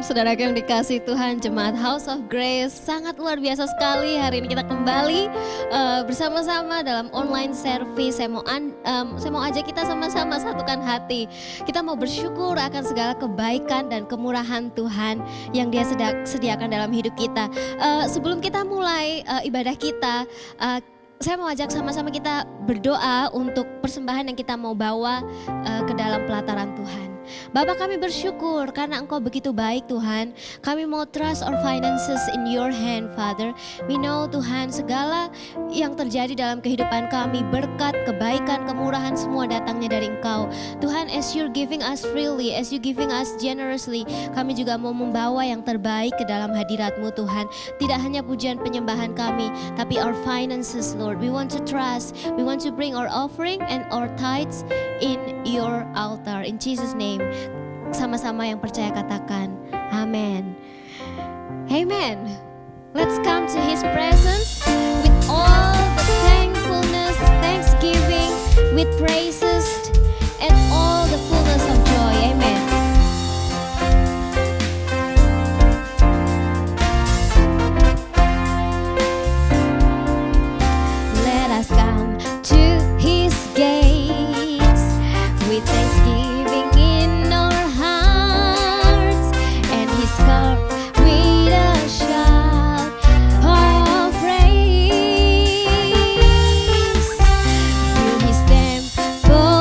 saudara yang dikasih Tuhan, jemaat House of Grace. Sangat luar biasa sekali hari ini kita kembali bersama-sama dalam online service. Saya mau ajak kita sama-sama satukan hati. Kita mau bersyukur akan segala kebaikan dan kemurahan Tuhan yang Dia sediakan dalam hidup kita. Sebelum kita mulai ibadah kita, saya mau ajak sama-sama kita berdoa untuk persembahan yang kita mau bawa ke dalam pelataran Tuhan. Bapa, kami bersyukur karena Engkau begitu baik Tuhan. Kami mau trust our finances in your hand, Father. We know Tuhan, segala yang terjadi dalam kehidupan kami, berkat, kebaikan, kemurahan semua datangnya dari Engkau. Tuhan, as you're giving us freely, as you giving us generously, kami juga mau membawa yang terbaik ke dalam hadirat-Mu Tuhan. Tidak hanya pujian penyembahan kami, tapi our finances, Lord. We want to trust, we want to bring our offering and our tithes in your altar. In Jesus' name. Sama-sama yang percaya katakan amen. Amen. Let's come to His presence with all the thankfulness, thanksgiving, with praises and all the fullness of joy. Amen. Let us come to His gates with thanksgiving in our hearts and His court with a shout of praise. To His temple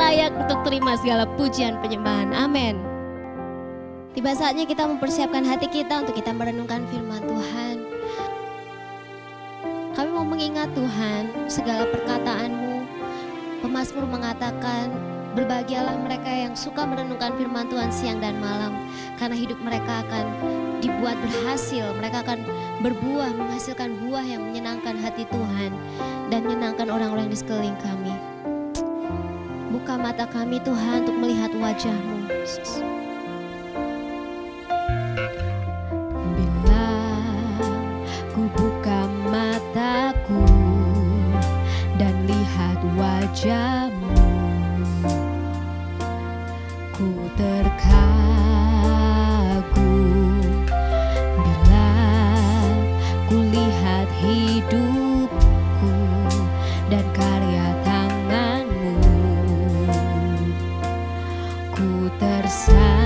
layak untuk terima segala pujian penyembahan. Amin. Tiba saatnya kita mempersiapkan hati kita untuk kita merenungkan firman Tuhan. Kami mau mengingat Tuhan, segala perkataan-Mu. Pemazmur mengatakan, berbahagialah mereka yang suka merenungkan firman Tuhan siang dan malam, karena hidup mereka akan dibuat berhasil, mereka akan berbuah, menghasilkan buah yang menyenangkan hati Tuhan dan menyenangkan orang-orang di sekeliling kami. Buka mata kami Tuhan untuk melihat wajah-Mu. Bila ku buka mataku dan lihat wajah-Mu, ku terkagum. Bila ku lihat hidupku dan karya tangan-Mu, ku tersayang.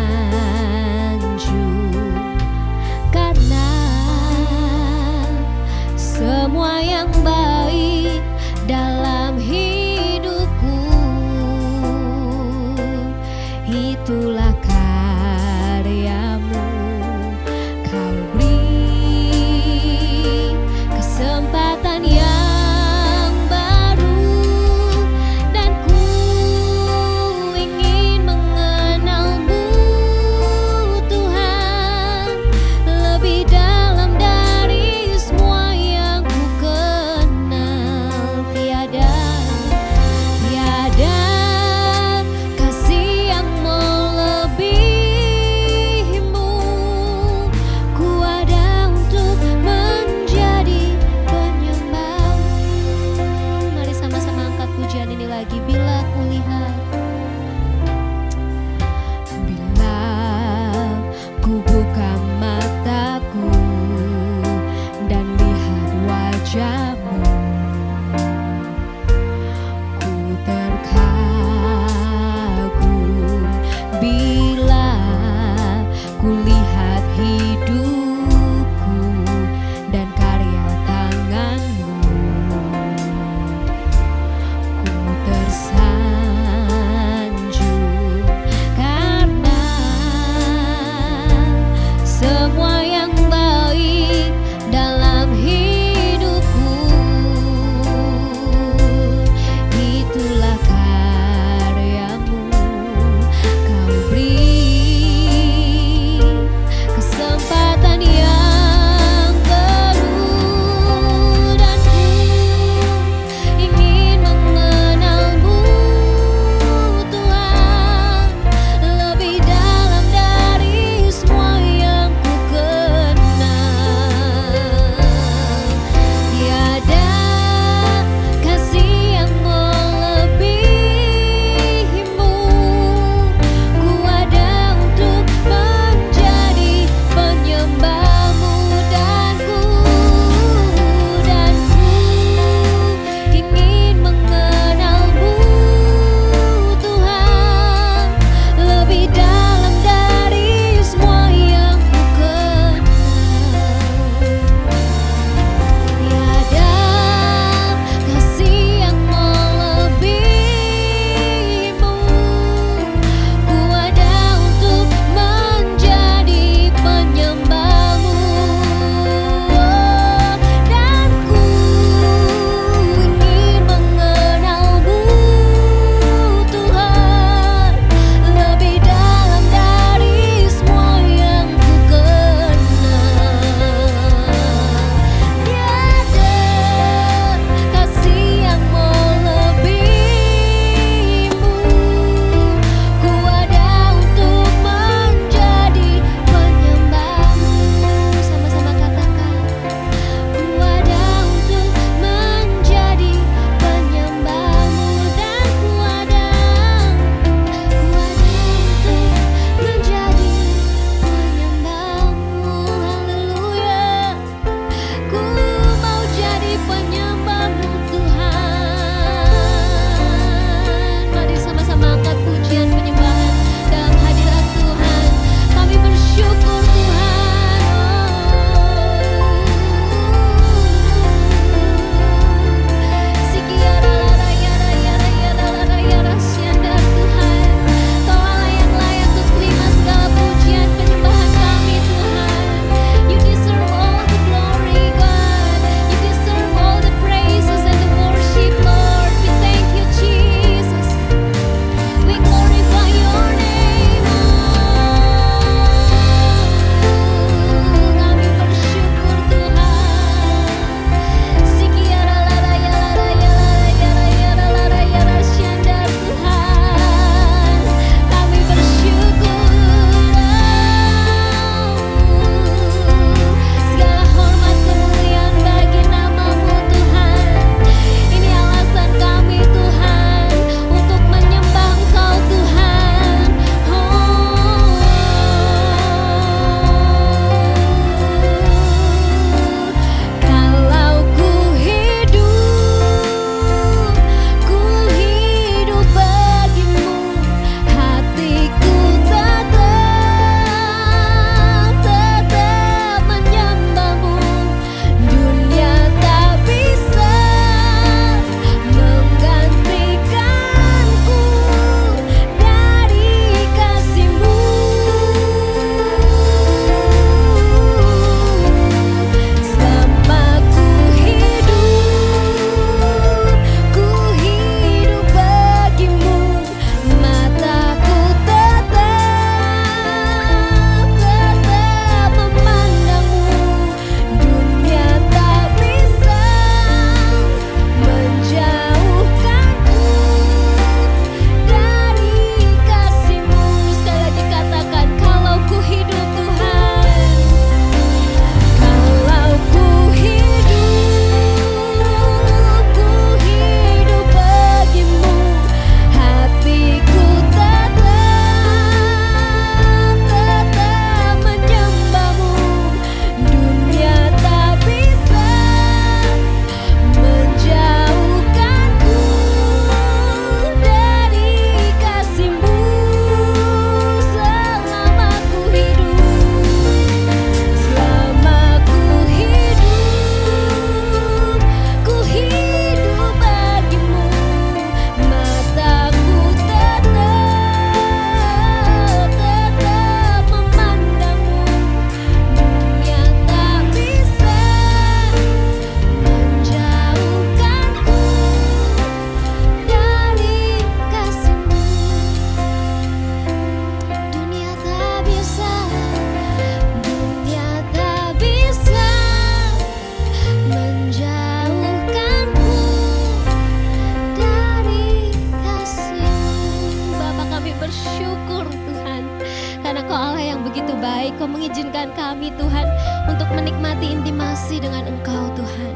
menikmati intimasi dengan Engkau Tuhan.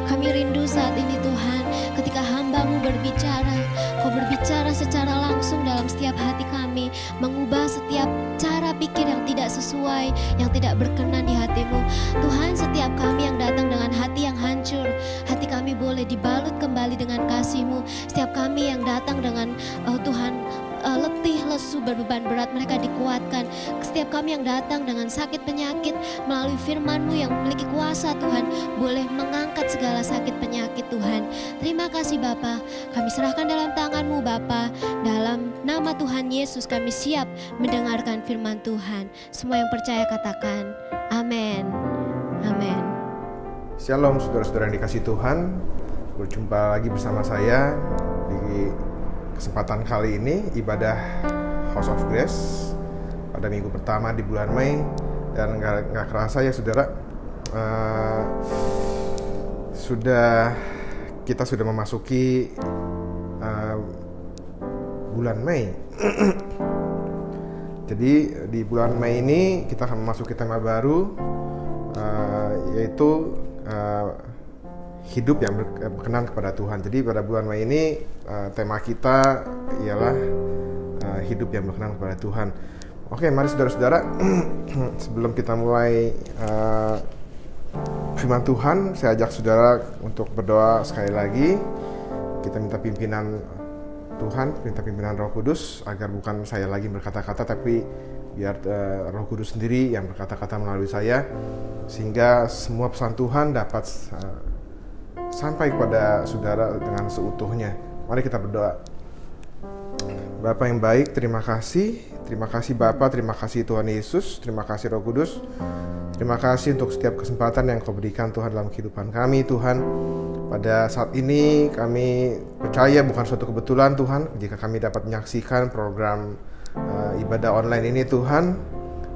Kami rindu saat ini Tuhan, ketika hamba-Mu berbicara, Kau berbicara secara langsung dalam setiap hati kami, mengubah setiap cara pikir yang tidak sesuai, yang tidak berkenan di hati-Mu. Tuhan, setiap kami yang datang dengan hati yang hancur, hati kami boleh dibalut kembali dengan kasih-Mu. Setiap kami yang datang dengan Tuhan, letih, lesu, berbeban berat, mereka dikuatkan. Setiap kami yang datang dengan sakit penyakit, melalui firman-Mu yang memiliki kuasa Tuhan, boleh mengangkat segala sakit penyakit Tuhan. Terima kasih Bapa, kami serahkan dalam tangan-Mu Bapa. Dalam nama Tuhan Yesus kami siap mendengarkan firman Tuhan. Semua yang percaya katakan amin. Amin. Shalom saudara-saudara yang dikasihi Tuhan. Berjumpa lagi bersama saya di kesempatan kali ini, ibadah House of Grace pada minggu pertama di bulan Mei. Dan gak kerasa ya saudara, kita sudah memasuki bulan Mei. Jadi di bulan Mei ini kita akan memasuki tema baru, yaitu hidup yang berkenan kepada Tuhan. Jadi pada bulan Mei ini tema kita ialah hidup yang berkenan kepada Tuhan. Oke, mari saudara-saudara, sebelum kita mulai firman Tuhan, saya ajak saudara untuk berdoa sekali lagi. Kita minta pimpinan Tuhan, minta pimpinan Roh Kudus, agar bukan saya lagi berkata-kata, tapi biar Roh Kudus sendiri yang berkata-kata melalui saya, sehingga semua pesan Tuhan dapat sampai kepada saudara dengan seutuhnya. Mari kita berdoa. Bapa yang baik, terima kasih Bapa, terima kasih Tuhan Yesus, terima kasih Roh Kudus, terima kasih untuk setiap kesempatan yang Kau berikan Tuhan dalam kehidupan kami Tuhan. Pada saat ini kami percaya bukan suatu kebetulan Tuhan, jika kami dapat menyaksikan program ibadah online ini Tuhan.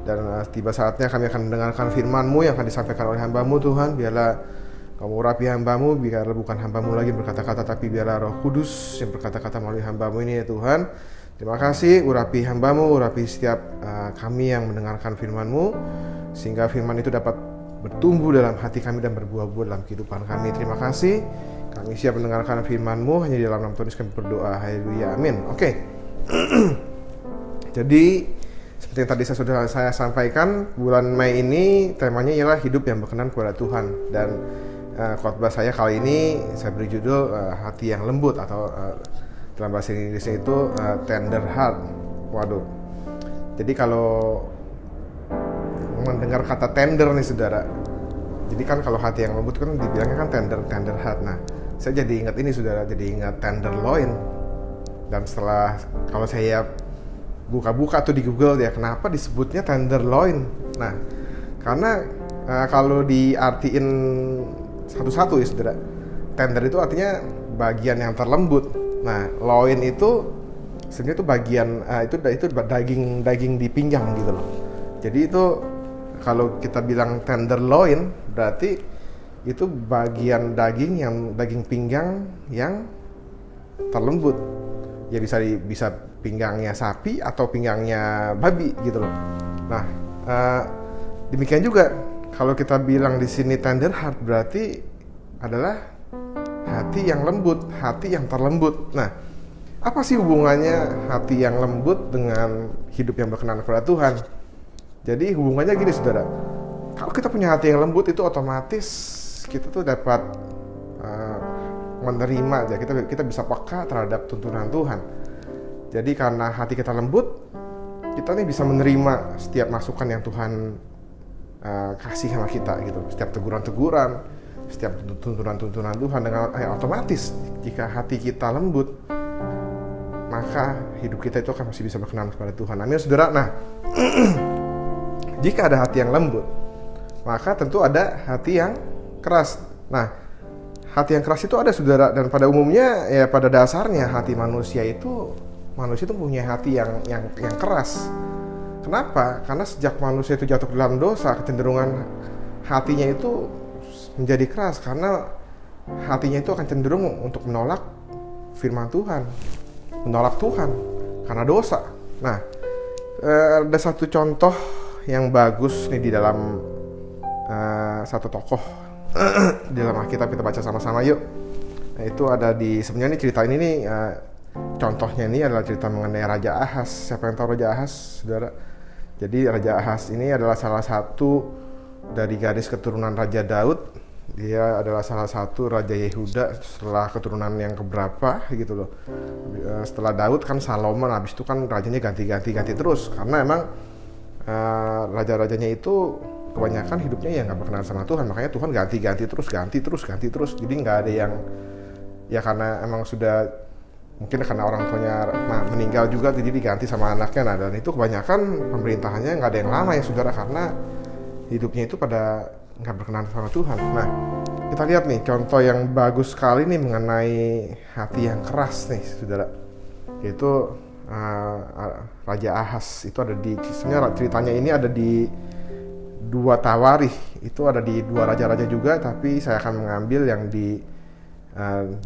Dan tiba saatnya kami akan mendengarkan firman-Mu yang akan disampaikan oleh hamba-Mu Tuhan. Biarlah Kamu urapi hamba-Mu, biarlah bukan hamba-Mu lagi berkata-kata, tapi biarlah Roh Kudus yang berkata-kata melalui hamba-Mu ini ya Tuhan. Terima kasih, urapi hamba-Mu, urapi setiap kami yang mendengarkan firman-Mu, sehingga firman itu dapat bertumbuh dalam hati kami dan berbuah-buah dalam kehidupan kami. Terima kasih, kami siap mendengarkan firman-Mu, hanya di dalam nama Tuhan Yesus kami berdoa, haleluya, amin. Oke. Jadi seperti yang tadi saya sampaikan, bulan Mei ini temanya ialah hidup yang berkenan kepada Tuhan. Dan khotbah saya kali ini saya beri judul hati yang lembut, atau dalam bahasa Inggrisnya itu tender heart. Waduh. Jadi kalau mendengar kata tender nih saudara, jadi kan kalau hati yang lembut kan dibilangnya kan tender heart. Nah, saya jadi ingat ini saudara, jadi ingat tenderloin. Dan setelah kalau saya buka-buka tuh di Google ya, kenapa disebutnya tenderloin? Nah, karena kalau diartiin satu-satu ya saudara, tender itu artinya bagian yang terlembut. Nah, loin itu sebenarnya itu bagian itu daging di pinggang gitu loh. Jadi itu kalau kita bilang tenderloin berarti itu bagian daging pinggang yang terlembut. Ya bisa pinggangnya sapi atau pinggangnya babi gitu loh. Nah, demikian juga kalau kita bilang di sini tender heart berarti adalah hati yang lembut, hati yang terlembut. Nah, apa sih hubungannya hati yang lembut dengan hidup yang berkenan kepada Tuhan? Jadi hubungannya gini saudara, kalau kita punya hati yang lembut itu otomatis kita tuh dapat menerima aja, kita bisa peka terhadap tuntunan Tuhan. Jadi karena hati kita lembut, kita nih bisa menerima setiap masukan yang Tuhan kasih sama kita gitu. Setiap teguran-teguran, setiap tuntunan-tuntunan Tuhan, dengan otomatis jika hati kita lembut, maka hidup kita itu akan masih bisa berkenan kepada Tuhan. Amin saudara. Nah, jika ada hati yang lembut, maka tentu ada hati yang keras. Nah, hati yang keras itu ada saudara, dan pada umumnya ya pada dasarnya hati manusia itu punya hati yang keras. Kenapa? Karena sejak manusia itu jatuh ke dalam dosa, kecenderungan hatinya itu menjadi keras karena hatinya itu akan cenderung untuk menolak firman Tuhan, menolak Tuhan karena dosa. Nah, ada satu contoh yang bagus nih di dalam satu tokoh di dalam Alkitab, kita baca sama-sama yuk. Nah, itu ada di, sebenarnya nih cerita ini nih, contohnya ini adalah cerita mengenai Raja Ahaz. Siapa yang tahu Raja Ahaz, saudara? Jadi Raja Ahaz ini adalah salah satu dari garis keturunan Raja Daud. Dia adalah salah satu Raja Yehuda setelah keturunan yang keberapa gitu loh. Setelah Daud kan Salomo, habis itu kan rajanya ganti terus. Karena emang raja-rajanya itu kebanyakan hidupnya ya nggak berkenan sama Tuhan. Makanya Tuhan ganti terus. Jadi nggak ada yang, ya karena emang sudah, mungkin karena orang tuanya meninggal juga, jadi diganti sama anaknya. Nah, dan itu kebanyakan pemerintahannya nggak ada yang lama ya saudara, karena hidupnya itu pada nggak berkenan sama Tuhan. Nah, kita lihat nih contoh yang bagus sekali nih mengenai hati yang keras nih saudara, yaitu Raja Ahaz. Itu ada di, sebenarnya ceritanya ini ada di 2 Tawarikh. Itu ada di 2 raja-raja juga, tapi saya akan mengambil yang di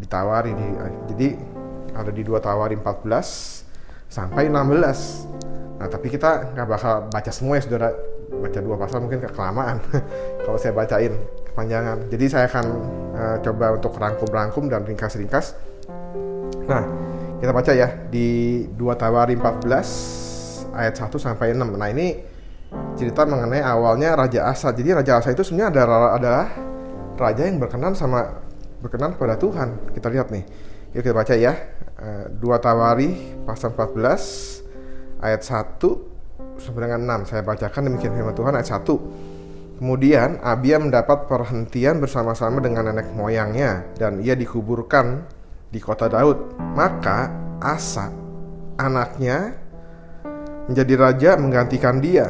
Tawarikh. Jadi ada di 2 Tawarikh 14 sampai 16. Nah, tapi kita nggak bakal baca semua ya saudara. Baca 2 pasal mungkin kelamaan kalau saya bacain, kepanjangan. Jadi saya akan coba untuk rangkum dan ringkas. Nah, kita baca ya di 2 Tawarikh 14 ayat 1 sampai 6. Nah, ini cerita mengenai awalnya Raja Asa. Jadi Raja Asa itu sebenarnya adalah raja yang berkenan kepada Tuhan. Kita lihat nih. Yuk kita baca ya. 2 Tawarikh pasal 14 ayat 1 sampai dengan 6. Saya bacakan demikian firman Tuhan ayat 1. Kemudian Abia mendapat perhentian bersama-sama dengan nenek moyangnya, dan ia dikuburkan di kota Daud. Maka Asa, anaknya, menjadi raja menggantikan dia.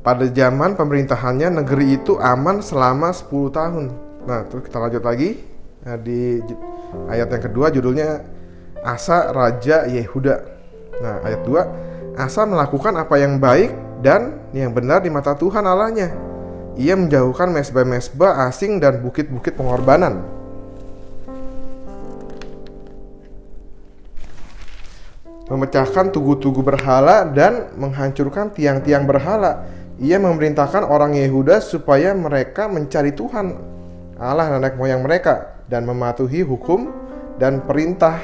Pada zaman pemerintahannya, negeri itu aman selama 10 tahun. Nah, terus kita lanjut lagi. Nah, di ayat yang kedua judulnya Asa Raja Yehuda. Nah, ayat 2, Asa melakukan apa yang baik dan yang benar di mata Tuhan Allahnya. Ia menjauhkan mezbah-mezbah asing dan bukit-bukit pengorbanan. Memecahkan tugu-tugu berhala dan menghancurkan tiang-tiang berhala. Ia memerintahkan orang Yehuda supaya mereka mencari Tuhan Allah nenek moyang mereka dan mematuhi hukum dan perintah.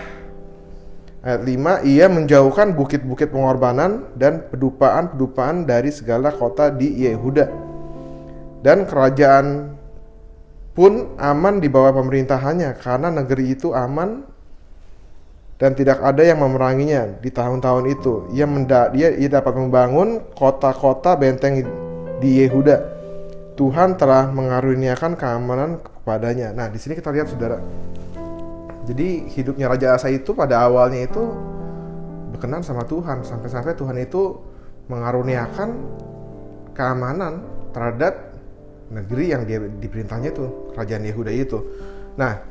Ayat 5, ia menjauhkan bukit-bukit pengorbanan dan pedupaan-pedupaan dari segala kota di Yehuda. Dan kerajaan pun aman di bawah pemerintahannya, karena negeri itu aman dan tidak ada yang memeranginya di tahun-tahun itu. Ia dapat membangun kota-kota benteng di Yehuda. Tuhan telah mengaruniakan keamanan kepadanya. Nah, di sini kita lihat saudara. Jadi hidupnya Raja Asa itu pada awalnya itu berkenan sama Tuhan, sampai-sampai Tuhan itu mengaruniakan keamanan terhadap negeri yang dia diperintahnya itu, kerajaan Yehuda itu. Nah,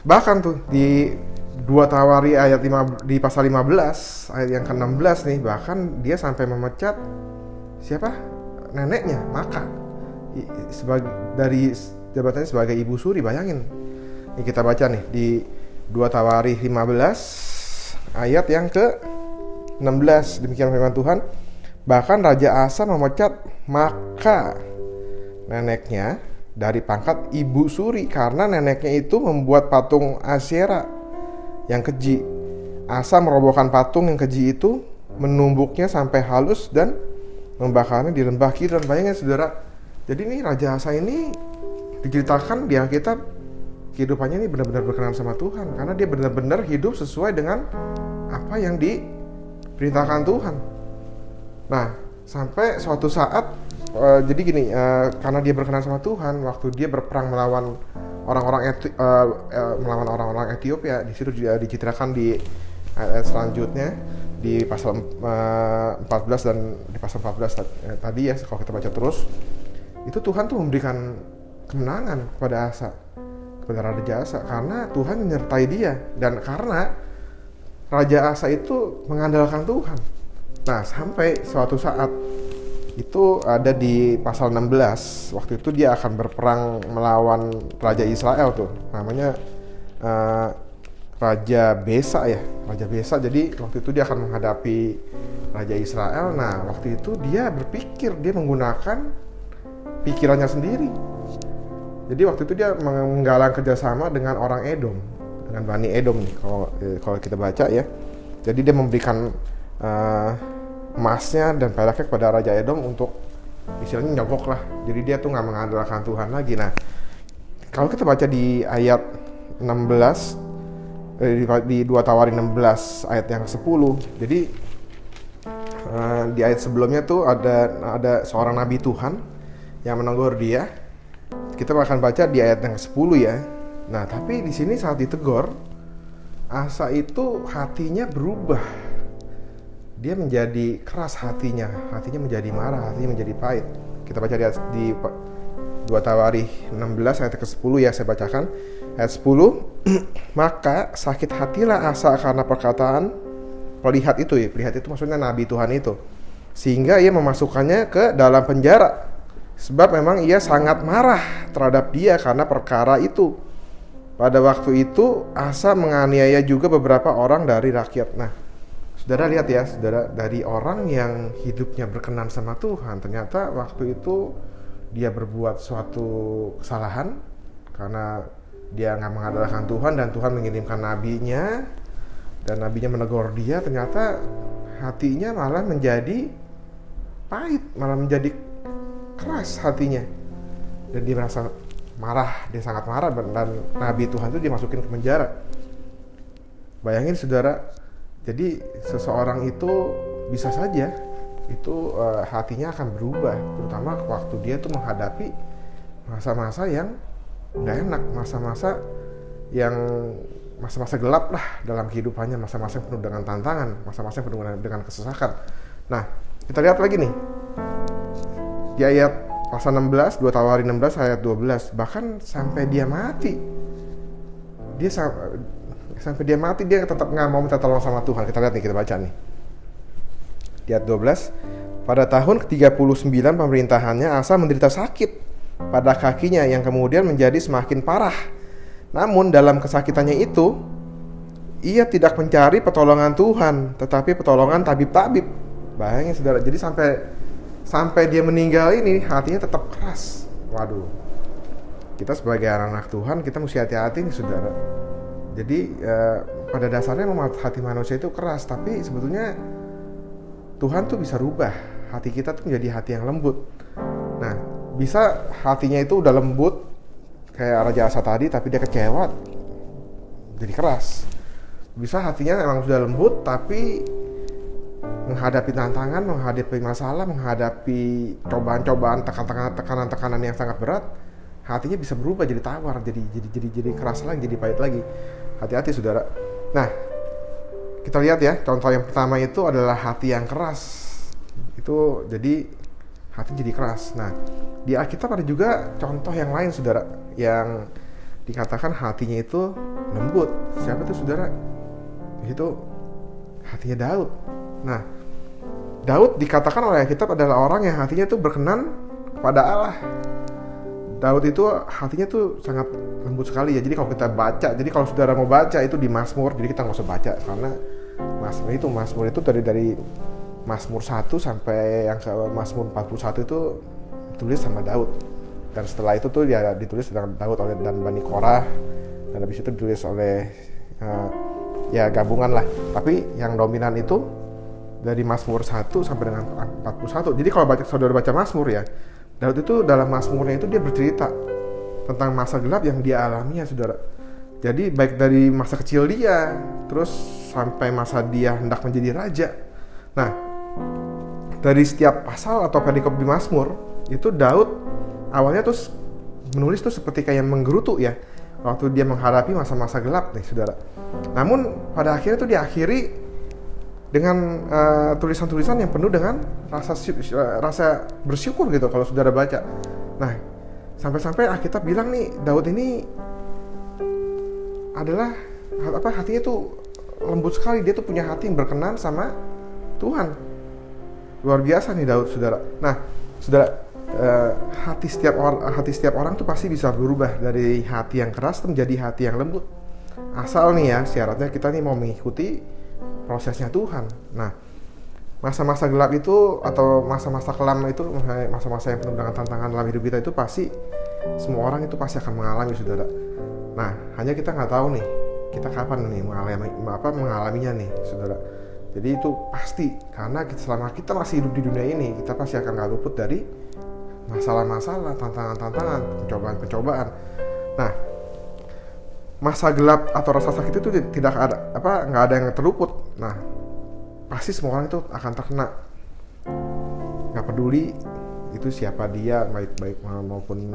bahkan tuh di 2 Tawarikh ayat 5, di pasal 15 ayat yang ke-16 nih, bahkan dia sampai memecat siapa? Neneknya, Maka, dari jabatannya sebagai ibu suri. Bayangin. Ini kita baca nih di 2 Tawarikh 15 ayat yang ke-16. Demikian firman Tuhan. Bahkan Raja Asa memecat Maka, neneknya, dari pangkat ibu suri karena neneknya itu membuat patung Asyera yang keji. Asa merobohkan patung yang keji itu, menumbuknya sampai halus dan membakarnya di lembah Kidron. Bayangin saudara. Jadi ini Raja Asa ini diceritakan di Alkitab kehidupannya ini benar-benar berkenan sama Tuhan, karena dia benar-benar hidup sesuai dengan apa yang diperintahkan Tuhan. Nah, sampai suatu saat jadi gini, karena dia berkenan sama Tuhan, waktu dia berperang melawan orang-orang Ethiopia, di situ dia dicitrakan di ayat selanjutnya di pasal 14 dan di pasal 14 tadi ya, kalau kita baca terus, itu Tuhan tuh memberikan kemenangan kepada Raja Asa karena Tuhan menyertai dia, dan karena Raja Asa itu mengandalkan Tuhan. Nah, sampai suatu saat itu ada di pasal 16, waktu itu dia akan berperang melawan Raja Israel tuh, namanya Raja Besa ya, Raja Besa. Jadi waktu itu dia akan menghadapi Raja Israel. Nah, waktu itu dia berpikir, dia menggunakan pikirannya sendiri. Jadi waktu itu dia menggalang kerjasama dengan orang Edom, dengan Bani Edom nih kalau kita baca ya. Jadi dia memberikan emasnya dan peraknya kepada Raja Edom untuk istilahnya nyogok lah. Jadi dia tuh nggak mengandalkan Tuhan lagi. Nah, kalau kita baca di ayat 16, di 2 Tawarin 16 ayat yang 10, jadi di ayat sebelumnya tuh ada seorang nabi Tuhan yang menegur dia. Kita akan baca di ayat yang 10 ya. Nah, tapi di sini saat ditegur, Asa itu hatinya berubah. Dia menjadi keras hatinya menjadi marah, hatinya menjadi pahit. Kita baca di 2 Tawarikh 16 ayat ke-10 ya, saya bacakan. Ayat 10, maka sakit hatilah Asa karena perkataan pelihat itu ya. Pelihat itu maksudnya nabi Tuhan itu. Sehingga ia memasukkannya ke dalam penjara. Sebab memang ia sangat marah terhadap dia karena perkara itu. Pada waktu itu Asa menganiaya juga beberapa orang dari rakyat. Nah, saudara lihat ya, saudara, dari orang yang hidupnya berkenan sama Tuhan, ternyata waktu itu dia berbuat suatu kesalahan karena dia nggak mengandalkan Tuhan dan Tuhan mengirimkan nabinya dan nabinya menegur dia. Ternyata hatinya malah menjadi pahit, malah menjadi keras hatinya dan dia merasa marah, dia sangat marah dan nabi Tuhan itu dimasukin ke penjara. Bayangin saudara, jadi seseorang itu bisa saja itu hatinya akan berubah, terutama waktu dia tuh menghadapi masa-masa yang nggak enak, masa-masa gelap lah dalam kehidupannya, masa-masa yang penuh dengan tantangan, masa-masa yang penuh dengan kesesakan. Nah, kita lihat lagi nih di ayat pasal 16, 2 Tawarikh 16 ayat 12, bahkan sampai dia mati, dia tetap nggak mau minta tolong sama Tuhan. Kita lihat nih, kita baca nih di ayat 12. Pada tahun ke-39 pemerintahannya, Asa menderita sakit pada kakinya yang kemudian menjadi semakin parah. Namun dalam kesakitannya itu, ia tidak mencari pertolongan Tuhan, tetapi pertolongan tabib-tabib. Bayangin saudara, jadi sampai dia meninggal ini hatinya tetap keras. Waduh, kita sebagai anak Tuhan kita mesti hati-hati nih saudara. Jadi pada dasarnya memang hati manusia itu keras, tapi sebetulnya Tuhan tuh bisa rubah hati kita tuh menjadi hati yang lembut. Nah, bisa hatinya itu udah lembut kayak Raja Asa tadi, tapi dia kecewa jadi keras. Bisa hatinya memang sudah lembut, tapi menghadapi tantangan, menghadapi masalah, menghadapi cobaan-cobaan, tekanan-tekanan yang sangat berat, hatinya bisa berubah jadi tawar, jadi keras lagi, jadi pahit lagi. Hati-hati saudara. Nah, kita lihat ya, contoh yang pertama itu adalah hati yang keras. Itu jadi hati jadi keras. Nah, di Alkitab ada juga contoh yang lain saudara, yang dikatakan hatinya itu lembut. Siapa itu saudara? Itu hatinya Daud. Nah, Daud dikatakan oleh Alkitab adalah orang yang hatinya itu berkenan kepada Allah. Daud itu hatinya tuh sangat lembut sekali ya. Jadi kalau kita baca, jadi kalau saudara mau baca itu di Mazmur, jadi kita nggak usah baca karena Mazmur itu dari Mazmur 1 sampai yang ke Mazmur 41 itu ditulis sama Daud. Dan setelah itu tuh ya ditulis dengan Daud oleh dan Bani Korah, dan habis itu ditulis oleh ya gabungan lah. Tapi yang dominan itu dari Mazmur 1 sampai dengan 41. Jadi kalau saudara baca Mazmur ya, Daud itu dalam Mazmurnya itu dia bercerita tentang masa gelap yang dia alami ya saudara. Jadi baik dari masa kecil dia, terus sampai masa dia hendak menjadi raja. Nah, dari setiap pasal atau perikop di Mazmur, itu Daud awalnya tuh menulis tuh seperti kayak menggerutu ya, waktu dia menghadapi masa-masa gelap nih saudara. Namun pada akhirnya tuh diakhiri dengan tulisan-tulisan yang penuh dengan rasa bersyukur gitu kalau saudara baca. Nah, sampai-sampai Alkitab bilang nih Daud ini adalah hatinya tuh lembut sekali, dia tuh punya hati yang berkenan sama Tuhan. Luar biasa nih Daud saudara. Nah, saudara, hati setiap orang tuh pasti bisa berubah dari hati yang keras menjadi hati yang lembut. Asal nih ya, syaratnya kita nih mau mengikuti prosesnya Tuhan. Nah, masa-masa gelap itu atau masa-masa kelam itu, masa-masa yang penuh dengan tantangan dalam hidup kita itu pasti semua orang itu pasti akan mengalami, saudara. Nah, hanya kita nggak tahu nih kita kapan nih mengalaminya nih, saudara. Jadi itu pasti, karena selama kita masih hidup di dunia ini, kita pasti akan nggak luput dari masalah-masalah, tantangan-tantangan, pencobaan-pencobaan. Nah, masa gelap atau rasa sakit itu tidak ada nggak ada yang terluput. Nah, pasti semua orang itu akan terkena, nggak peduli itu siapa dia, baik maupun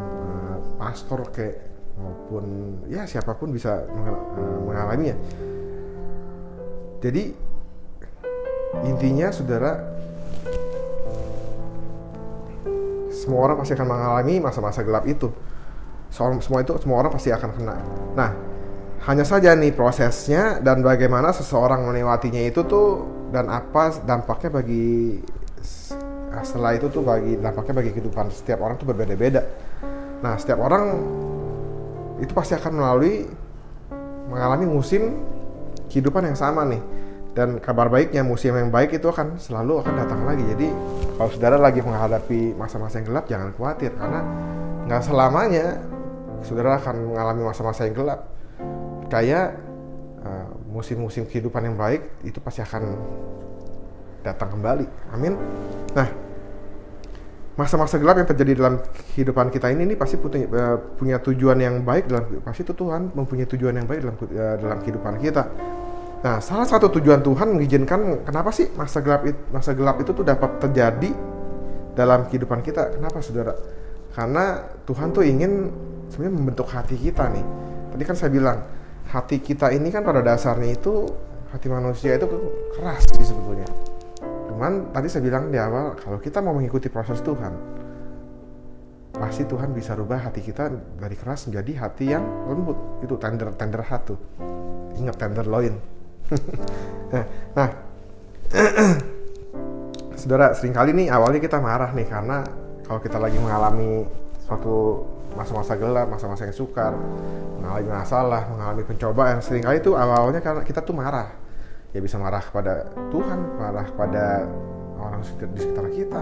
pastor maupun ya siapapun bisa mengalaminya. Jadi intinya, saudara, semua orang pasti akan mengalami masa-masa gelap itu. Semua orang pasti akan kena. Nah, hanya saja nih prosesnya dan bagaimana seseorang melewatinya itu tuh, dan apa dampaknya setelah itu tuh dampaknya bagi kehidupan setiap orang tuh berbeda-beda. Nah, setiap orang itu pasti akan mengalami musim kehidupan yang sama nih. Dan kabar baiknya, musim yang baik itu selalu akan datang lagi. Jadi kalau saudara lagi menghadapi masa-masa yang gelap, jangan khawatir, karena nggak selamanya saudara akan mengalami masa-masa yang gelap. Kayak musim-musim kehidupan yang baik itu pasti akan datang kembali. Amin. Nah, masa-masa gelap yang terjadi dalam kehidupan kita ini pasti punya tujuan yang baik, pasti itu Tuhan mempunyai tujuan yang baik dalam kehidupan kita. Nah, salah satu tujuan Tuhan mengizinkan kenapa sih masa gelap itu tuh dapat terjadi dalam kehidupan kita. Kenapa, saudara? Karena Tuhan tuh ingin sebenarnya membentuk hati kita nih. Tadi kan saya bilang, hati kita ini kan pada dasarnya itu, hati manusia itu keras sih sebetulnya. Cuman tadi saya bilang di awal, kalau kita mau mengikuti proses Tuhan, pasti Tuhan bisa rubah hati kita dari keras menjadi hati yang lembut. Itu tender heart tuh. Ingat, tenderloin. Nah, saudara, seringkali nih awalnya kita marah nih, karena kalau kita lagi mengalami suatu masa-masa gelap, masa-masa yang sukar, mengalami masalah, mengalami pencobaan, seringkali itu awalnya karena kita tuh marah. Ya bisa marah kepada Tuhan, marah kepada orang di sekitar kita.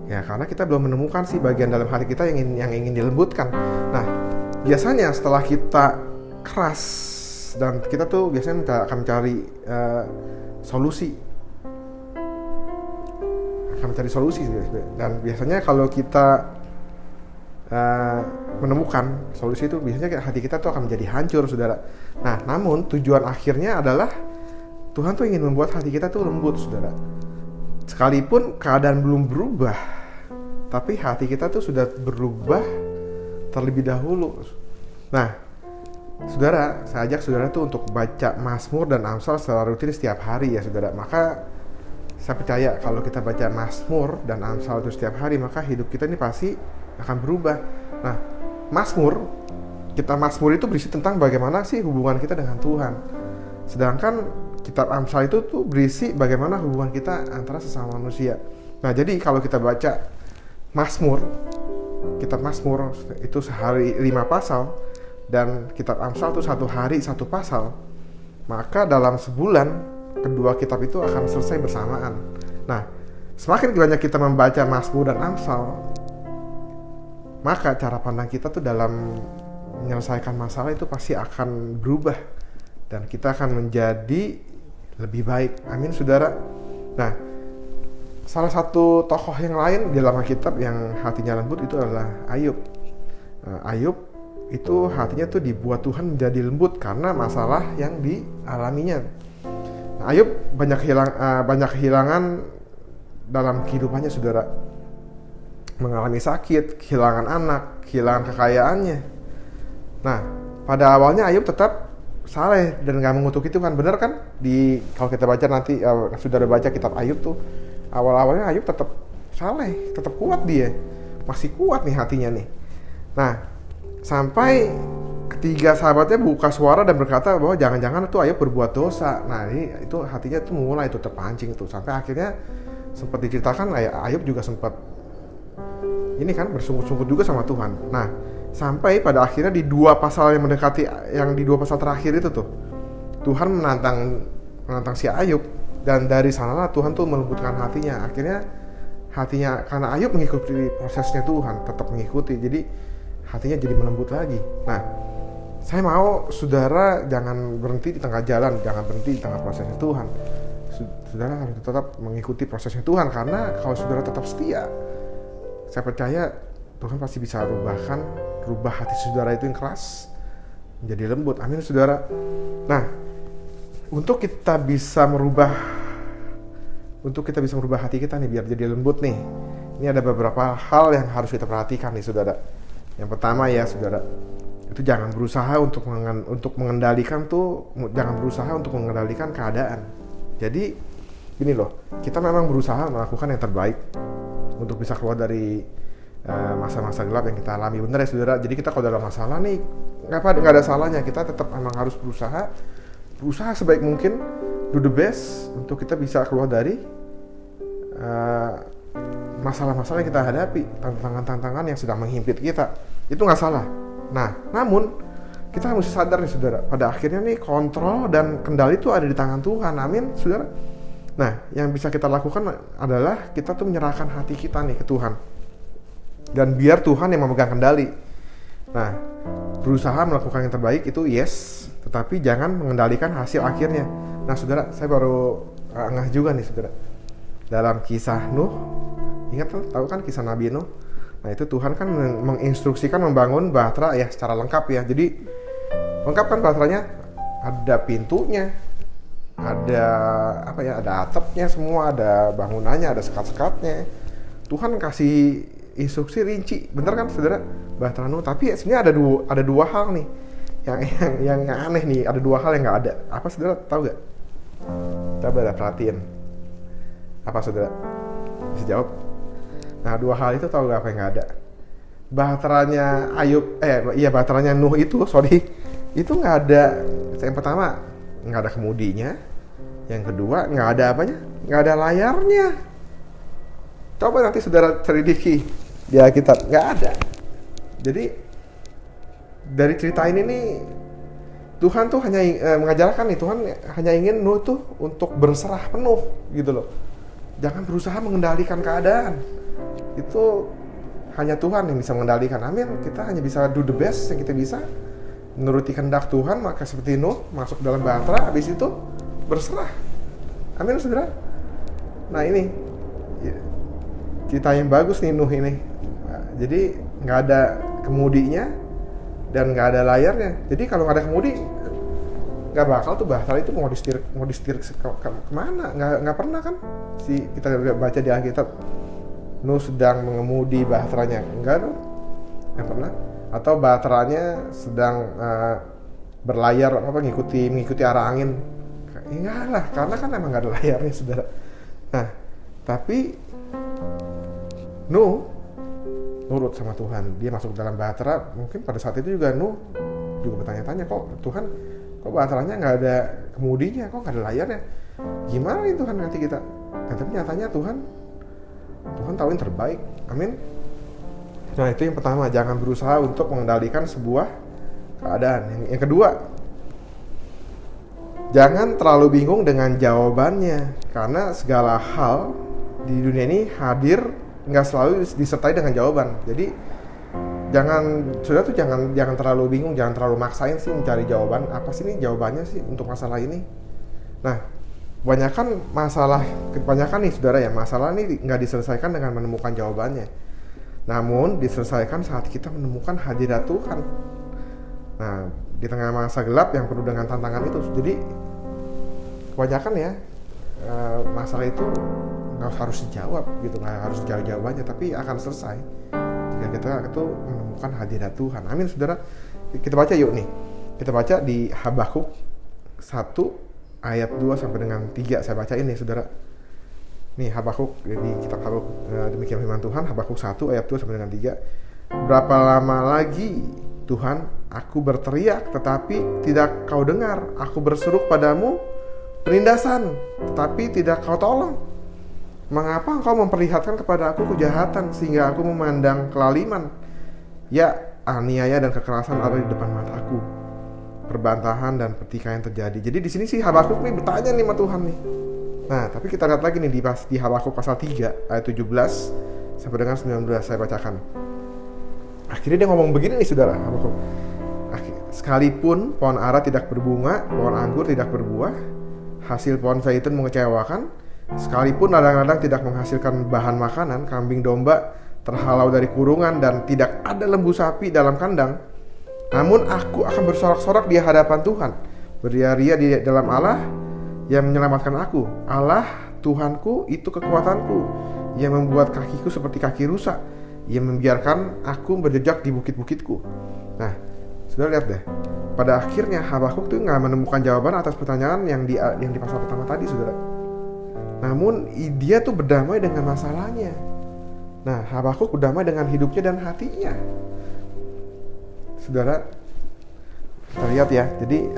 Ya karena kita belum menemukan sih bagian dalam hati kita yang ingin dilembutkan. Nah, biasanya setelah kita keras, dan kita tuh biasanya akan mencari solusi. Dan biasanya kalau kita menemukan solusi itu, biasanya hati kita tuh akan menjadi hancur, saudara. Nah, namun tujuan akhirnya adalah Tuhan tuh ingin membuat hati kita tuh lembut, saudara. Sekalipun keadaan belum berubah, tapi hati kita tuh sudah berubah terlebih dahulu. Nah, saudara, saya ajak saudara tuh untuk baca Mazmur dan Amsal secara rutin setiap hari ya, saudara. Maka saya percaya kalau kita baca Mazmur dan Amsal itu setiap hari, maka hidup kita ini pasti akan berubah. Nah, Mazmur itu berisi tentang bagaimana sih hubungan kita dengan Tuhan. Sedangkan kitab Amsal itu tuh berisi bagaimana hubungan kita antara sesama manusia. Nah, jadi kalau kita baca kitab Mazmur itu sehari 5 pasal, dan kitab Amsal itu 1 hari 1 pasal, maka dalam sebulan kedua kitab itu akan selesai bersamaan. Nah, semakin banyak kita membaca Mazmur dan Amsal, maka cara pandang kita tuh dalam menyelesaikan masalah itu pasti akan berubah, dan kita akan menjadi lebih baik. Amin, saudara. Nah, salah satu tokoh yang lain di dalam Alkitab yang hatinya lembut itu adalah Ayub. Ayub itu hatinya tuh dibuat Tuhan menjadi lembut karena masalah yang dialaminya. Nah, Ayub banyak kehilangan dalam kehidupannya, saudara. Mengalami sakit, kehilangan anak, kehilangan kekayaannya. Nah, pada awalnya Ayub tetap saleh dan gak mengutuk itu kan, benar kan? Kalau kita baca nanti, saudara baca kitab Ayub tuh, awal-awalnya Ayub tetap saleh, tetap kuat, dia masih kuat nih hatinya nih. Nah, sampai ketiga sahabatnya buka suara dan berkata bahwa jangan-jangan tuh Ayub berbuat dosa. Nah, ini itu hatinya tuh mulai tuh terpancing tuh, sampai akhirnya sempat diceritakan Ayub juga sempat ini kan bersungut-sungut juga sama Tuhan. Nah, sampai pada akhirnya di 2 pasal yang mendekati, yang di 2 pasal terakhir itu tuh, Tuhan menantang si Ayub Dan dari sanalah Tuhan tuh melembutkan hatinya. Akhirnya hatinya, karena Ayub mengikuti prosesnya Tuhan, tetap mengikuti, jadi hatinya jadi melembut lagi. Nah, saya mau saudara jangan berhenti di tengah jalan, jangan berhenti di tengah prosesnya Tuhan. Saudara harus tetap mengikuti prosesnya Tuhan, karena kalau saudara tetap setia, saya percaya Tuhan pasti bisa rubah hati saudara itu yang keras menjadi lembut. Amin saudara. Nah, untuk kita bisa merubah hati kita nih biar jadi lembut nih, ini ada beberapa hal yang harus kita perhatikan nih saudara. Yang pertama ya saudara, itu jangan berusaha untuk mengendalikan keadaan. Jadi gini loh, kita memang berusaha melakukan yang terbaik untuk bisa keluar dari masa-masa gelap yang kita alami, bener ya saudara. Jadi kita kalau dalam masalah nih nggak ada salahnya, kita tetap memang harus berusaha sebaik mungkin, do the best untuk kita bisa keluar dari masalah-masalah yang kita hadapi, tantangan-tantangan yang sedang menghimpit kita. Itu nggak salah. Nah, namun kita harus sadar nih saudara, pada akhirnya nih kontrol dan kendali itu ada di tangan Tuhan. Amin saudara. Nah, yang bisa kita lakukan adalah kita tuh menyerahkan hati kita nih ke Tuhan, dan biar Tuhan yang memegang kendali. Nah, berusaha melakukan yang terbaik itu yes, tetapi jangan mengendalikan hasil akhirnya. Nah saudara, saya baru ngeh juga nih saudara, dalam kisah Nuh, ingat tahu kan kisah Nabi Nuh? Nah itu Tuhan kan menginstruksikan membangun bahtera ya secara lengkap ya. Jadi lengkap kan bahteranya, ada pintunya, ada ada atapnya semua, ada bangunannya, ada sekat-sekatnya. Tuhan kasih instruksi rinci, bener kan saudara, bahtera Nuh. Tapi sebenarnya ada dua hal nih yang aneh nih, ada dua hal yang nggak ada. Apa saudara tahu gak? Coba perhatiin. Apa saudara bisa jawab? Nah, dua hal itu tahu gak apa yang nggak ada? Bahteranya bahteranya Nuh itu nggak ada. Yang pertama nggak ada kemudinya, yang kedua nggak ada apanya, nggak ada layarnya. Coba nanti saudara selidiki di Alkitab, nggak ada. Jadi dari cerita ini nih, Tuhan tuh hanya mengajarkan nih, Tuhan hanya ingin Nuh tuh untuk berserah penuh gitu loh. Jangan berusaha mengendalikan keadaan. Itu hanya Tuhan yang bisa mengendalikan. Amin. Kita hanya bisa do the best yang kita bisa, menuruti kehendak Tuhan, maka seperti Nuh masuk dalam bahtera, habis itu berserah. Amin saudara. Nah ini cerita yang bagus nih Nuh ini. Nah, jadi nggak ada kemudinya dan nggak ada layarnya. Jadi kalau nggak ada kemudi, nggak bakal tuh bahtera itu mau disetir kemana? Nggak pernah kan? Kita baca di Alkitab, Nuh sedang mengemudi bahteranya, enggak dong, nggak pernah. Atau bahteranya sedang berlayar mengikuti arah angin, enggak lah, karena kan emang nggak ada layarnya saudara. Nah, tapi Nuh nurut sama Tuhan, dia masuk dalam bahtera. Mungkin pada saat itu juga Nuh juga bertanya-tanya, kok Tuhan, kok bahteranya nggak ada kemudinya, kok nggak ada layarnya, gimana nih Tuhan nanti kita? Nah, tapi nyatanya Tuhan tahu yang terbaik. Amin. Nah itu yang pertama, jangan berusaha untuk mengendalikan sebuah keadaan. Yang kedua, jangan terlalu bingung dengan jawabannya, karena segala hal di dunia ini hadir nggak selalu disertai dengan jawaban. Jadi jangan terlalu bingung, jangan terlalu maksain sih mencari jawaban. Apa sih nih jawabannya sih untuk masalah ini? Nah, kebanyakan nih saudara ya, masalah ini nggak diselesaikan dengan menemukan jawabannya, namun diselesaikan saat kita menemukan hadirat Tuhan. Nah, di tengah masa gelap yang penuh dengan tantangan itu, jadi kebanyakan ya masalah itu nggak harus dijawab gitu, nggak harus jauh jawabannya, tapi akan selesai jika kita itu menemukan hadirat Tuhan. Amin saudara. Kita baca yuk nih, kita baca di Habakuk 1 ayat 2 sampai dengan 3. Saya baca ini saudara. Nih Habakuk, di kitab Habakuk, demikian firman Tuhan, Habakuk 1 ayat 2 sampai dengan 3. Berapa lama lagi Tuhan, aku berteriak tetapi tidak kau dengar, aku berseru padamu penindasan tetapi tidak kau tolong. Mengapa engkau memperlihatkan kepada aku kejahatan sehingga aku memandang kelaliman? Ya, aniaya dan kekerasan ada di depan mataku, perbantahan dan pertikaian terjadi. Jadi di sini sih Habakuk nih bertanya nih sama Tuhan nih. Nah, tapi kita lihat lagi nih di Habakuk pasal 3 ayat 17 sampai dengan 19, saya bacakan. Akhirnya dia ngomong begini nih saudara, Habakuk. Sekalipun pohon ara tidak berbunga, pohon anggur tidak berbuah, hasil pohon zaitun mengecewakan, sekalipun ladang-ladang tidak menghasilkan bahan makanan, kambing domba terhalau dari kurungan, dan tidak ada lembu sapi dalam kandang, namun aku akan bersorak-sorak di hadapan Tuhan, beria-ria di dalam Allah yang menyelamatkan aku. Allah Tuhanku itu kekuatanku, yang membuat kakiku seperti kaki rusa, yang membiarkan aku berjejak di bukit-bukitku. Nah, sudah lihat deh, pada akhirnya Habakuk tuh nggak menemukan jawaban atas pertanyaan yang di pasal pertama tadi, saudara. Namun dia tuh berdamai dengan masalahnya. Nah, Habakuk berdamai dengan hidupnya dan hatinya. Saudara, kita lihat ya. Jadi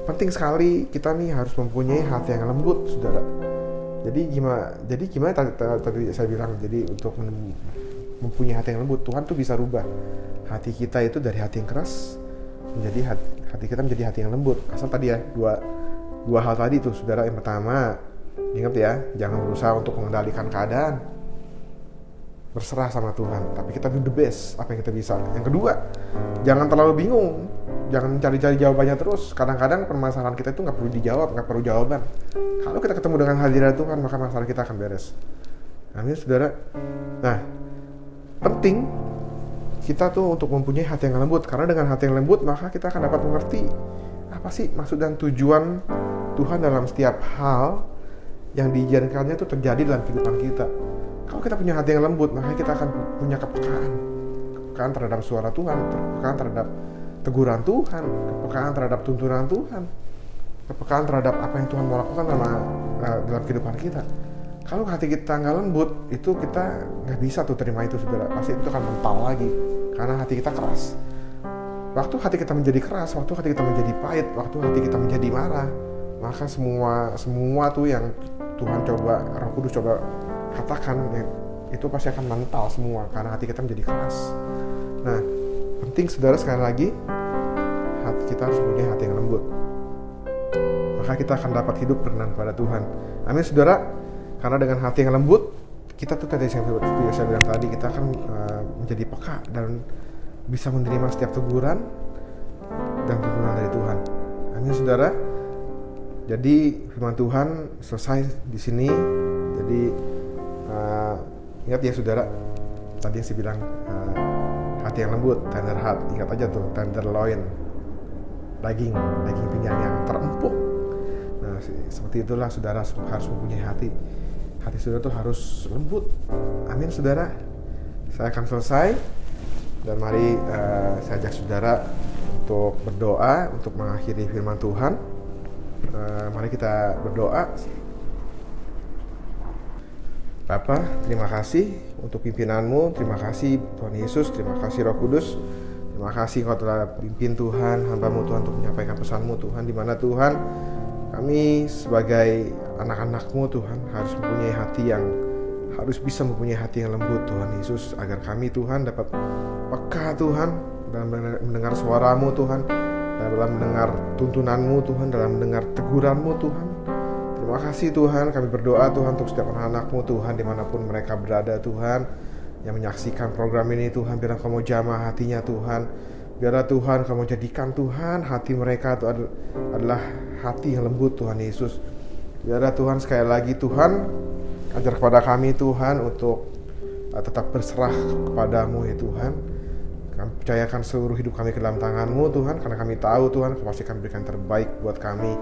penting sekali kita nih harus mempunyai hati yang lembut, saudara. Jadi gimana tadi saya bilang, jadi untuk mempunyai hati yang lembut, Tuhan tuh bisa rubah hati kita itu dari hati yang keras menjadi hati kita menjadi hati yang lembut. Asal tadi ya dua hal tadi tuh, saudara. Yang pertama, ingat ya, jangan berusaha untuk mengendalikan keadaan, berserah sama Tuhan, tapi kita do the best apa yang kita bisa. Yang kedua, jangan terlalu bingung, jangan cari-cari jawabannya terus. Kadang-kadang permasalahan kita itu nggak perlu dijawab, nggak perlu jawaban. Kalau kita ketemu dengan hadirat Tuhan, maka masalah kita akan beres. Amin, saudara. Nah, penting kita tuh untuk mempunyai hati yang lembut, karena dengan hati yang lembut maka kita akan dapat mengerti apa sih maksud dan tujuan Tuhan dalam setiap hal yang diizinkannya itu terjadi dalam kehidupan kita. Kalau kita punya hati yang lembut, maka kita akan punya kepekaan terhadap suara Tuhan, kepekaan terhadap teguran Tuhan, kepekaan terhadap tuntunan Tuhan, kepekaan terhadap apa yang Tuhan mau lakukan dalam kehidupan kita. Kalau hati kita nggak lembut, itu kita nggak bisa tuh terima itu, saudara. Pasti itu akan mental lagi, karena hati kita keras. Waktu hati kita menjadi keras, waktu hati kita menjadi pahit, waktu hati kita menjadi marah, maka semua tuh yang Tuhan coba, Roh Kudus coba katakan, itu pasti akan mental semua, karena hati kita menjadi keras. Nah, penting saudara, sekali lagi, hati kita harus punya hati yang lembut, maka kita akan dapat hidup berkenan pada Tuhan. Amin, saudara. Karena dengan hati yang lembut, kita tuh tadi saya bilang tadi, kita akan menjadi peka dan bisa menerima setiap teguran dan tuntunan dari Tuhan. Amin, saudara. Jadi firman Tuhan selesai di sini. Jadi ingat ya, saudara, tadi yang saya bilang hati yang lembut, tender heart. Ingat aja tuh, tenderloin, daging pinggang yang terempuk. Nah, seperti itulah saudara harus mempunyai hati. Hati saudara tuh harus lembut. Amin, saudara. Saya akan selesai, dan mari saya ajak saudara untuk berdoa untuk mengakhiri firman Tuhan. Mari kita berdoa. Bapa, terima kasih untuk pimpinanmu. Terima kasih Tuhan Yesus. Terima kasih Roh Kudus. Terima kasih Kau telah pimpin Tuhan hamba-Mu Tuhan untuk menyampaikan pesan-Mu Tuhan, di mana Tuhan kami sebagai anak-anak-Mu Tuhan harus mempunyai hati yang bisa mempunyai hati yang lembut Tuhan Yesus, agar kami Tuhan dapat peka Tuhan dalam mendengar suara-Mu Tuhan, dalam mendengar tuntunan-Mu Tuhan, dalam mendengar teguran-Mu Tuhan. Terima kasih Tuhan, kami berdoa Tuhan untuk setiap anak-anak-Mu Tuhan dimanapun mereka berada Tuhan, yang menyaksikan program ini Tuhan. Biarlah Kau mau jamah hatinya Tuhan. Biarlah Tuhan Kau mau jadikan Tuhan hati mereka itu adalah hati yang lembut Tuhan Yesus. Biarlah Tuhan sekali lagi Tuhan ajar kepada kami Tuhan untuk tetap berserah kepada-Mu ya Tuhan. Kami percayakan seluruh hidup kami ke dalam tangan-Mu Tuhan, karena kami tahu Tuhan Kau pasti akan berikan terbaik buat kami.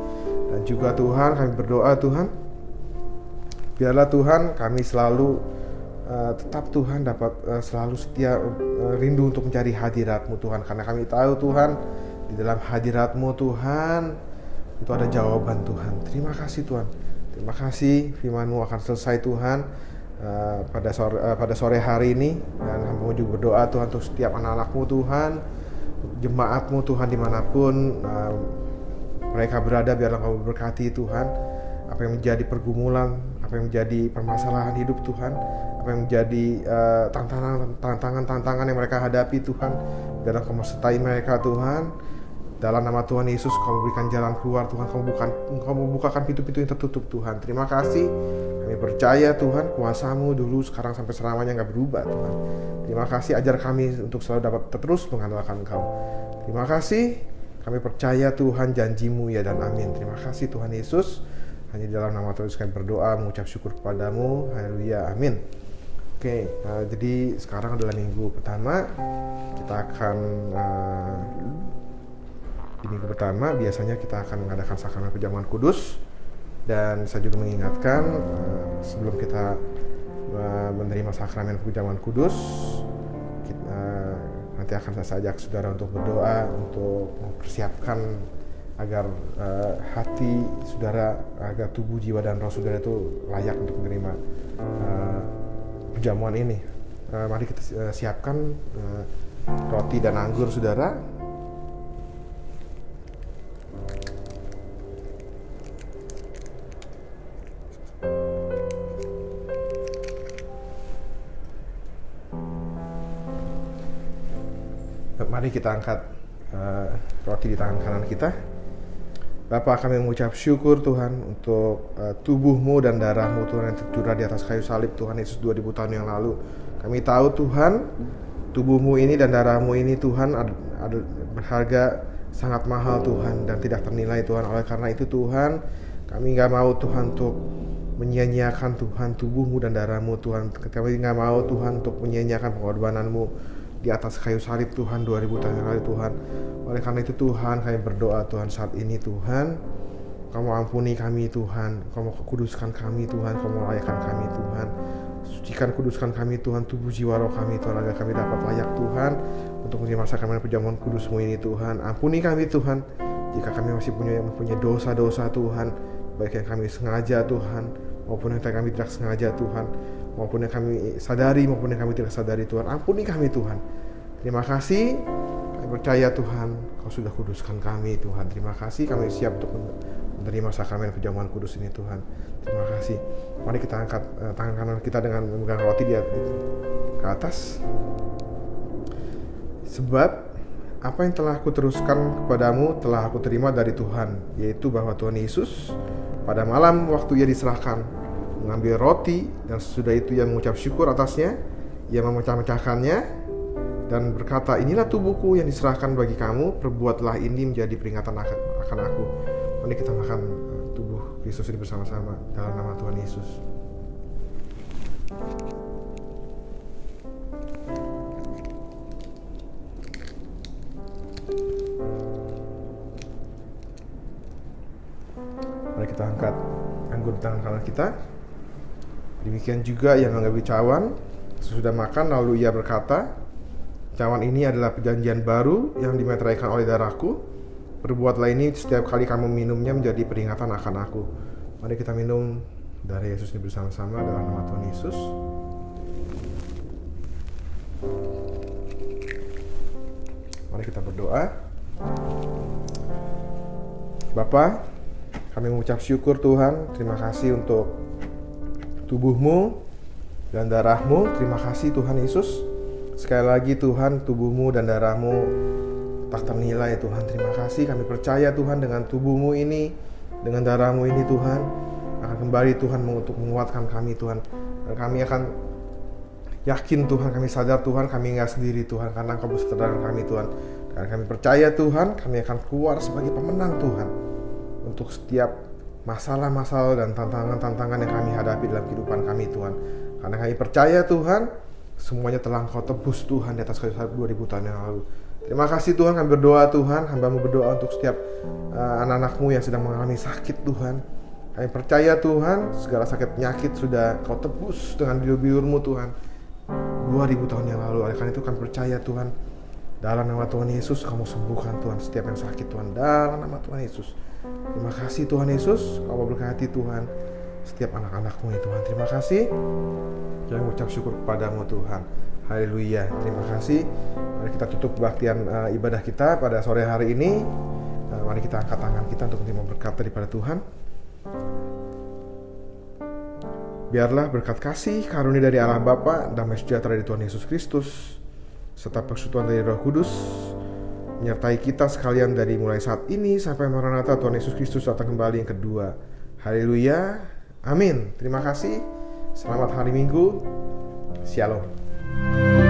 Dan juga Tuhan kami berdoa Tuhan, biarlah Tuhan kami selalu tetap Tuhan dapat selalu setia, rindu untuk mencari hadirat-Mu Tuhan, karena kami tahu Tuhan di dalam hadirat-Mu Tuhan itu ada jawaban Tuhan. Terima kasih Tuhan. Terima kasih firman-Mu akan selesai Tuhan pada sore hari ini, dan hamba-Mu juga berdoa Tuhan untuk setiap anak-anak-Mu Tuhan, jemaat-Mu Tuhan dimanapun mereka berada. Biarlah Kau berkati Tuhan apa yang menjadi pergumulan, apa yang menjadi permasalahan hidup Tuhan, apa yang menjadi tantangan yang mereka hadapi Tuhan. Biarlah Kau sertai mereka Tuhan. Dalam nama Tuhan Yesus, Kau berikan jalan keluar Tuhan. Kau bukakan pintu-pintu yang tertutup Tuhan. Terima kasih. Kami percaya Tuhan, kuasa-Mu dulu, sekarang sampai selamanya nggak berubah Tuhan. Terima kasih, ajar kami untuk selalu dapat terus mengandalkan Kau. Terima kasih. Kami percaya Tuhan janji-Mu ya dan amin. Terima kasih Tuhan Yesus. Hanya di dalam nama Tuhan Yesus kami berdoa, mengucap syukur kepadamu. Haleluya, amin. Oke, jadi sekarang adalah minggu pertama. Kita akan di minggu pertama biasanya kita akan mengadakan sakramen perjamuan kudus. Dan saya juga mengingatkan sebelum kita menerima sakramen perjamuan kudus, nanti akan saya ajak saudara untuk berdoa, untuk mempersiapkan agar hati saudara, agar tubuh, jiwa, dan roh saudara itu layak untuk menerima perjamuan ini. Mari kita siapkan roti dan anggur saudara. Mari kita angkat roti di tangan kanan kita. Bapa, kami mengucap syukur Tuhan untuk tubuh-Mu dan darah-Mu Tuhan yang tercurah di atas kayu salib Tuhan Yesus 2000 tahun yang lalu. Kami tahu Tuhan, tubuh-Mu ini dan darah-Mu ini Tuhan ada berharga sangat mahal Tuhan dan tidak ternilai Tuhan. Oleh karena itu Tuhan, kami gak mau Tuhan untuk menyia-nyiakan Tuhan tubuh-Mu dan darah-Mu Tuhan. Kami gak mau Tuhan untuk menyia-nyiakan pengorbanan-Mu di atas kayu salib Tuhan 2000 tahun yang lalu Tuhan. Oleh karena itu Tuhan, kami berdoa Tuhan saat ini Tuhan, Kamu ampuni kami Tuhan, Kamu kuduskan kami Tuhan, Kamu layakkan kami Tuhan, sucikan kuduskan kami Tuhan, tubuh jiwa roh kami Tuhan, agar kami dapat layak Tuhan untuk menerima sakramen perjamuan kudus-Mu ini Tuhan. Ampuni kami Tuhan jika kami masih mempunyai dosa-dosa Tuhan, baik yang kami sengaja Tuhan maupun yang kami tidak sengaja Tuhan, maupun yang kami sadari maupun yang kami tidak sadari Tuhan. Ampuni kami Tuhan. Terima kasih. Kami percaya Tuhan, Kau sudah kuduskan kami Tuhan. Terima kasih, kami siap untuk menerima sakramen perjamuan kudus ini Tuhan. Terima kasih. Mari kita angkat tangan kanan kita dengan memegang roti ke atas. Sebab apa yang telah aku teruskan kepadamu telah aku terima dari Tuhan, yaitu bahwa Tuhan Yesus pada malam waktu Ia diserahkan mengambil roti, dan sesudah itu Ia mengucap syukur atasnya, Ia memecah-mecahkannya dan berkata, inilah tubuhku yang diserahkan bagi kamu, perbuatlah ini menjadi peringatan akan aku. Mari kita makan tubuh Kristus ini bersama-sama dalam nama Tuhan Yesus. Mari kita angkat anggur di tangan kanan kita. Demikian juga yang mengambil cawan sesudah makan, lalu Ia berkata, cawan ini adalah perjanjian baru yang dimeteraikan oleh darahku. Perbuatlah ini setiap kali kamu minumnya menjadi peringatan akan aku. Mari kita minum dari Yesus ini bersama-sama dalam nama Tuhan Yesus. Mari kita berdoa. Bapa, kami mengucap syukur Tuhan. Terima kasih untuk tubuh-Mu dan darah-Mu. Terima kasih Tuhan Yesus. Sekali lagi Tuhan, tubuh-Mu dan darah-Mu tak ternilai Tuhan. Terima kasih, kami percaya Tuhan dengan tubuh-Mu ini, dengan darah-Mu ini Tuhan, akan kembali Tuhan untuk menguatkan kami Tuhan. Dan kami akan yakin Tuhan, kami sadar Tuhan, kami gak sendiri Tuhan, karena Engkau beserta dengan kami Tuhan. Dan kami percaya Tuhan, kami akan keluar sebagai pemenang Tuhan untuk setiap masalah-masalah dan tantangan-tantangan yang kami hadapi dalam kehidupan kami Tuhan. Karena kami percaya Tuhan, semuanya telah Engkau tebus Tuhan di atas kayu salib 2000 tahun yang lalu. Terima kasih Tuhan, kami berdoa Tuhan, hamba-Mu berdoa untuk setiap anak-anak-Mu yang sedang mengalami sakit Tuhan. Kami percaya Tuhan, segala sakit penyakit sudah Kau tebus dengan bilur-bilur-Mu Tuhan 2000 tahun yang lalu. Oleh karena itu kami percaya Tuhan, dalam nama Tuhan Yesus Kamu sembuhkan Tuhan setiap yang sakit Tuhan, dalam nama Tuhan Yesus. Terima kasih Tuhan Yesus, Kau berkati Tuhan setiap anak-anak-Mu ya Tuhan. Terima kasih. Kami mengucap syukur kepadamu Tuhan. Haleluya. Terima kasih. Mari kita tutup kebaktian ibadah kita pada sore hari ini. Mari kita angkat tangan kita untuk menerima berkat daripada Tuhan. Biarlah berkat kasih karunia dari Allah Bapa, damai sejahtera dari Tuhan Yesus Kristus, serta persekutuan dari Roh Kudus menyertai kita sekalian dari mulai saat ini sampai Maranatha Tuhan Yesus Kristus datang kembali yang kedua. Haleluya, amin. Terima kasih. Selamat hari Minggu. Shalom.